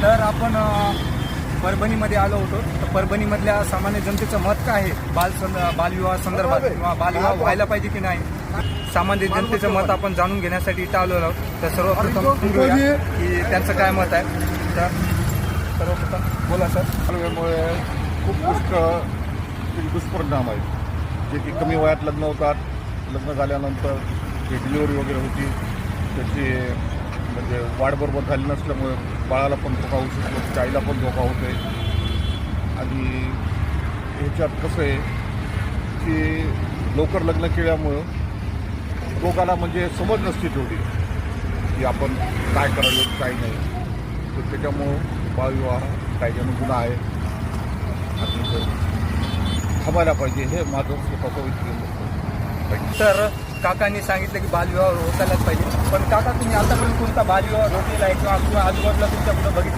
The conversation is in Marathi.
तर आपण परभणीमध्ये आलो होतो. तर परभणीमधल्या सामान्य जनतेचं मत काय आहे बालविवाह संदर्भात किंवा बालविवाह व्हायला पाहिजे की नाही, सामान्य जनतेचं मत आपण जाणून घेण्यासाठी इथं आलो आहोत. तर सर्वप्रथम समजूया की त्यांचं काय मत आहे. तर सर्वप्रथम बोला सर. बालविवाहामुळे खूप दुष्परिणाम आहेत, जे की कमी वयात लग्न होतात. लग्न झाल्यानंतर जे डिलिव्हरी वगैरे होती त्याची म्हणजे वाढ बरोबर झाली नसल्यामुळे बाळाला पण धोका होऊ शकतो, त्याच्या आईला पण धोका होतो आहे. आणि ह्याच्यात कसं आहे की लवकर लग्न केल्यामुळं लोकांना म्हणजे समज नसते तेवढी की आपण काय करावं काय नाही. तर त्याच्यामुळं बालविवाह कायद्यानं गुन्हा आहे आणि थांबायला पाहिजे, हे माझं स्वतःचं व्यक्तिगत मत आहे. तर काकांनी सांगितलं की बालविवाह रोखायलाच पाहिजे. पण काका, तुम्ही आतापर्यंत कोणता बालविवाह रोखलेला आहे किंवा आजूबाजूला तुमच्या पुढे बघितलं